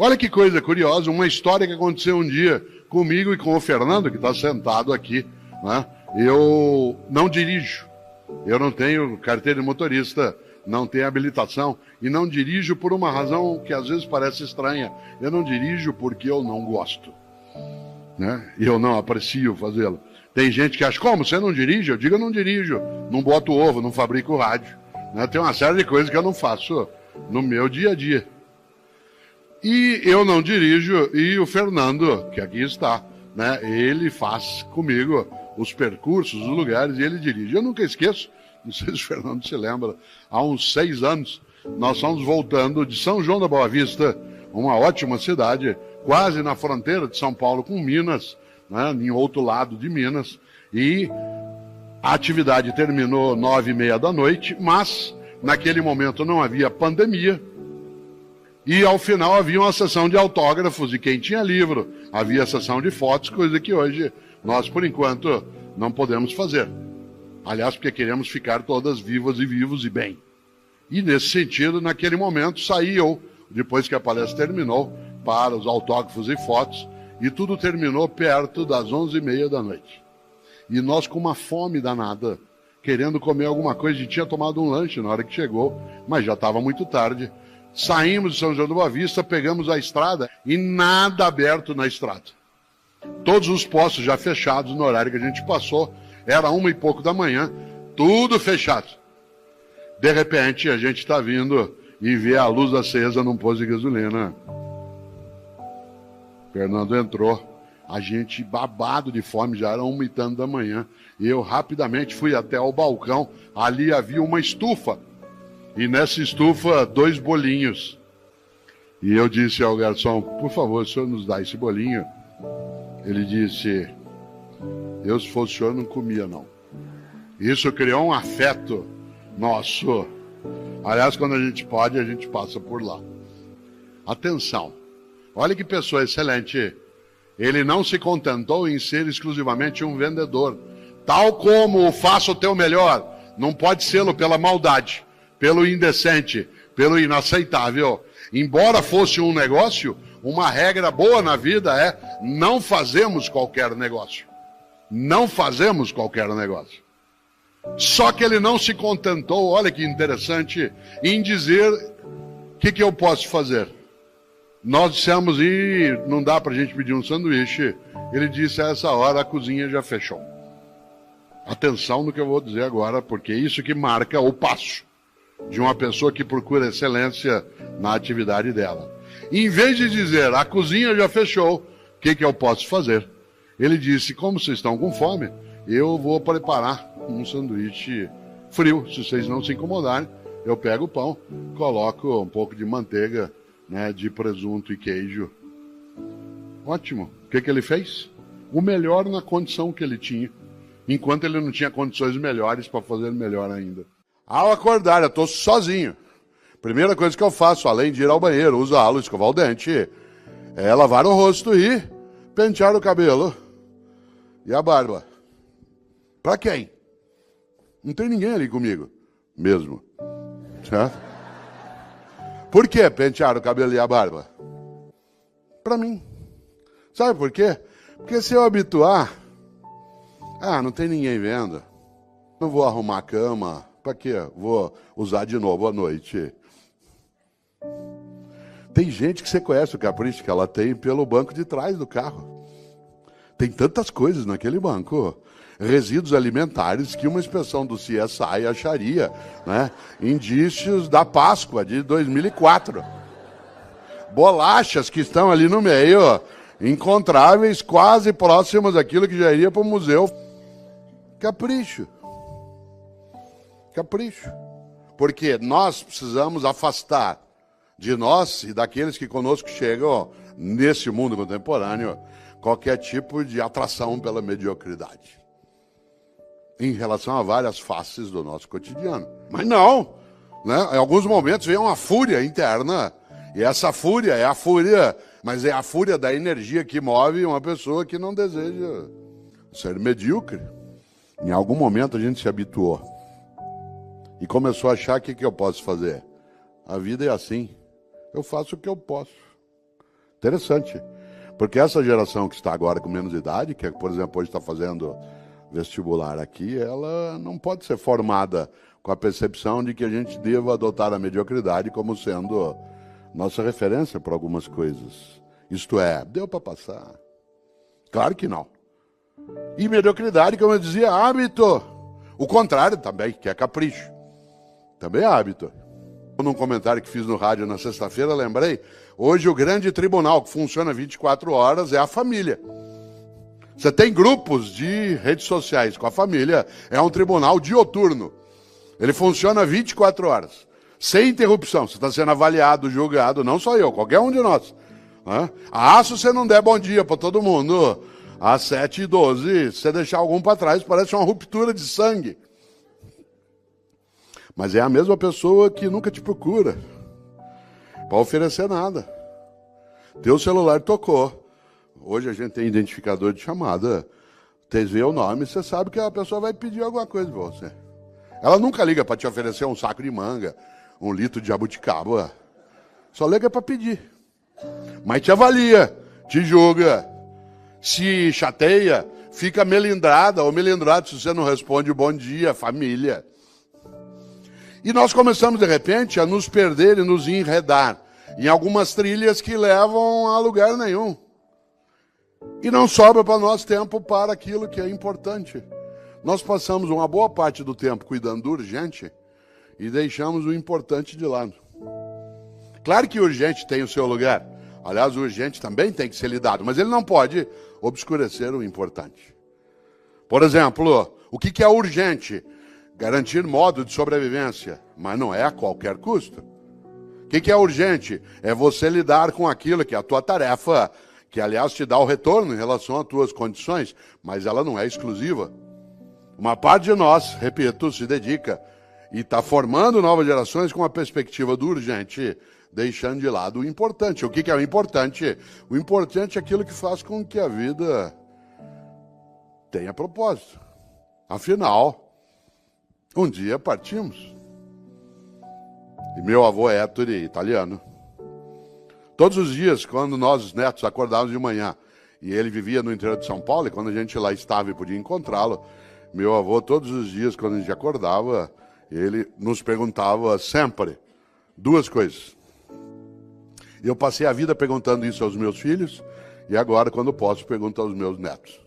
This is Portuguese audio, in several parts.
Olha que coisa curiosa, uma história que aconteceu um dia comigo e com o Fernando, que está sentado aqui, né? Eu não dirijo, eu não tenho carteira de motorista, não tenho habilitação e não dirijo por uma razão que às vezes parece estranha. Eu não dirijo porque eu não gosto, né? E eu não aprecio fazê-lo. Tem gente que acha, como, você não dirige? Eu digo, eu não dirijo, não boto ovo, não fabrico rádio, né? Tem uma série de coisas que eu não faço no meu dia a dia. E eu não dirijo, e o Fernando, que aqui está, né, ele faz comigo os percursos, os lugares, e ele dirige. Eu nunca esqueço, não sei se o Fernando se lembra, há uns 6 anos, nós estamos voltando de São João da Boa Vista, uma ótima cidade, quase na fronteira de São Paulo com Minas, né, em outro lado de Minas, e a atividade terminou 9h30 da noite, mas naquele momento não havia pandemia, e ao final havia uma sessão de autógrafos, e quem tinha livro, havia sessão de fotos, coisa que hoje nós, por enquanto, não podemos fazer. Aliás, porque queremos ficar todas vivas e vivos e bem. E nesse sentido, naquele momento, saí eu, depois que a palestra terminou, para os autógrafos e fotos, e tudo terminou perto das 11h30 da noite. E nós com uma fome danada, querendo comer alguma coisa, a gente tinha tomado um lanche na hora que chegou, mas já estava muito tarde. Saímos de São João da Boa Vista, pegamos a estrada e nada aberto na estrada. Todos os postos já fechados no horário que a gente passou, era 1h e pouco da manhã, tudo fechado. De repente a gente está vindo e vê a luz acesa num posto de gasolina. Fernando entrou, a gente babado de fome, já era 1h e tanto da manhã. E eu rapidamente fui até o balcão, ali havia uma estufa. E nessa estufa, 2 bolinhos. E eu disse ao garçom, por favor, o senhor nos dá esse bolinho? Ele disse, eu se fosse o senhor não comia não. Isso criou um afeto nosso. Aliás, quando a gente pode, a gente passa por lá. Atenção, olha que pessoa excelente. Ele não se contentou em ser exclusivamente um vendedor. Tal como o faça o teu melhor, não pode sê-lo pela maldade, pelo indecente, pelo inaceitável. Embora fosse um negócio, uma regra boa na vida é não fazemos qualquer negócio. Não fazemos qualquer negócio. Só que ele não se contentou, olha que interessante, em dizer o que eu posso fazer. Nós dissemos, e não dá pra gente pedir um sanduíche. Ele disse, a essa hora a cozinha já fechou. Atenção no que eu vou dizer agora, porque é isso que marca o passo de uma pessoa que procura excelência na atividade dela. Em vez de dizer, a cozinha já fechou, o que eu posso fazer? Ele disse, como vocês estão com fome, eu vou preparar um sanduíche frio, se vocês não se incomodarem. Eu pego o pão, coloco um pouco de manteiga, né, de presunto e queijo. Ótimo. O que ele fez? O melhor na condição que ele tinha, enquanto ele não tinha condições melhores para fazer melhor ainda. Ao acordar, eu estou sozinho. Primeira coisa que eu faço, além de ir ao banheiro, usá-lo, escovar o dente, é lavar o rosto e pentear o cabelo e a barba. Para quem? Não tem ninguém ali comigo, mesmo. Certo? Por que pentear o cabelo e a barba? Para mim. Sabe por quê? Porque se eu habituar, não tem ninguém vendo, não vou arrumar a cama, para quê? Vou usar de novo à noite. Tem gente que você conhece o capricho que ela tem pelo banco de trás do carro. Tem tantas coisas naquele banco. Resíduos alimentares que uma inspeção do CSI acharia, né? Indícios da Páscoa de 2004. Bolachas que estão ali no meio, encontráveis, quase próximas daquilo que já iria para o museu. Capricho. Capricho. Porque nós precisamos afastar de nós e daqueles que conosco chegam nesse mundo contemporâneo qualquer tipo de atração pela mediocridade em relação a várias faces do nosso cotidiano. Mas não, né? Em alguns momentos vem uma fúria interna, e essa fúria é a fúria, mas é a fúria da energia que move uma pessoa que não deseja ser medíocre. Em algum momento a gente se habituou e começou a achar o que eu posso fazer. A vida é assim, eu faço o que eu posso. Interessante. Porque essa geração que está agora com menos idade, que, por exemplo, hoje está fazendo vestibular aqui, ela não pode ser formada com a percepção de que a gente deva adotar a mediocridade como sendo nossa referência para algumas coisas. Isto é, deu para passar. Claro que não. E mediocridade, como eu dizia, é hábito. O contrário também, que é capricho. Também é hábito. Num comentário que fiz no rádio na sexta-feira, lembrei, hoje o grande tribunal que funciona 24 horas é a família. Você tem grupos de redes sociais com a família, é um tribunal dioturno. Ele funciona 24 horas, sem interrupção. Você está sendo avaliado, julgado, não só eu, qualquer um de nós. Se você não der bom dia para todo mundo, às 7h12, se você deixar algum para trás, parece uma ruptura de sangue. Mas é a mesma pessoa que nunca te procura para oferecer nada. Teu celular tocou. Hoje a gente tem identificador de chamada. Você vê o nome, você sabe que a pessoa vai pedir alguma coisa para você. Ela nunca liga para te oferecer um saco de manga, 1 litro de jabuticaba. Só liga para pedir. Mas te avalia, te julga, se chateia, fica melindrada ou melindrado se você não responde o bom dia, família. E nós começamos, de repente, a nos perder e nos enredar em algumas trilhas que levam a lugar nenhum. E não sobra para nós tempo para aquilo que é importante. Nós passamos uma boa parte do tempo cuidando do urgente e deixamos o importante de lado. Claro que o urgente tem o seu lugar. Aliás, o urgente também tem que ser lidado, mas ele não pode obscurecer o importante. Por exemplo, o que é urgente? Garantir modo de sobrevivência, mas não é a qualquer custo. O que é urgente? É você lidar com aquilo que é a tua tarefa, que aliás te dá o retorno em relação às tuas condições, mas ela não é exclusiva. Uma parte de nós, repito, se dedica e está formando novas gerações com a perspectiva do urgente, deixando de lado o importante. O que é o importante? O importante é aquilo que faz com que a vida tenha propósito. Afinal, um dia partimos. E meu avô Ettore, italiano, todos os dias, quando nós, os netos, acordávamos de manhã, e ele vivia no interior de São Paulo, e quando a gente lá estava e podia encontrá-lo, meu avô, todos os dias, quando a gente acordava, ele nos perguntava sempre 2 coisas. Eu passei a vida perguntando isso aos meus filhos, e agora, quando posso, pergunto aos meus netos.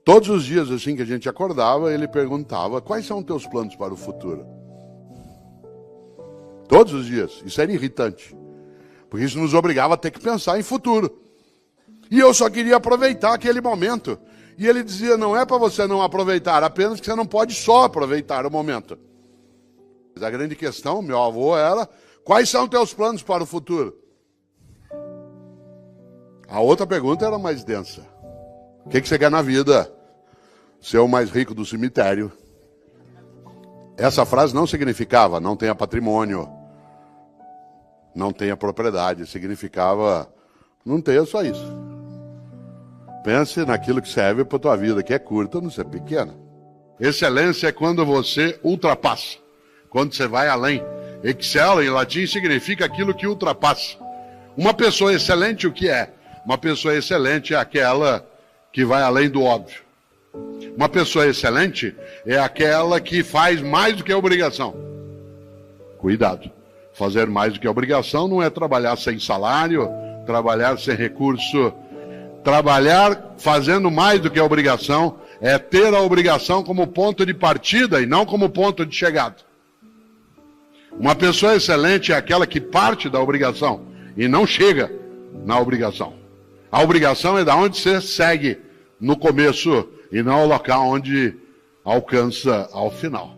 Todos os dias, assim que a gente acordava, ele perguntava, quais são os teus planos para o futuro? Todos os dias. Isso era irritante, porque isso nos obrigava a ter que pensar em futuro. E eu só queria aproveitar aquele momento. E ele dizia, não é para você não aproveitar, apenas que você não pode só aproveitar o momento. Mas a grande questão, meu avô, era, quais são os teus planos para o futuro? A outra pergunta era mais densa. O que você quer na vida? Ser o mais rico do cemitério. Essa frase não significava não tenha patrimônio, não tenha propriedade. Significava não tenha só isso. Pense naquilo que serve para a tua vida, que é curta, não ser pequena. Excelência é quando você ultrapassa, quando você vai além. Excel, em latim, significa aquilo que ultrapassa. Uma pessoa excelente, o que é? Uma pessoa excelente é aquela que vai além do óbvio. Uma pessoa excelente é aquela que faz mais do que a obrigação. Cuidado. Fazer mais do que a obrigação não é trabalhar sem salário, trabalhar sem recurso. Trabalhar fazendo mais do que a obrigação é ter a obrigação como ponto de partida e não como ponto de chegada. Uma pessoa excelente é aquela que parte da obrigação e não chega na obrigação. A obrigação é da onde você segue no começo e não o local onde alcança ao final.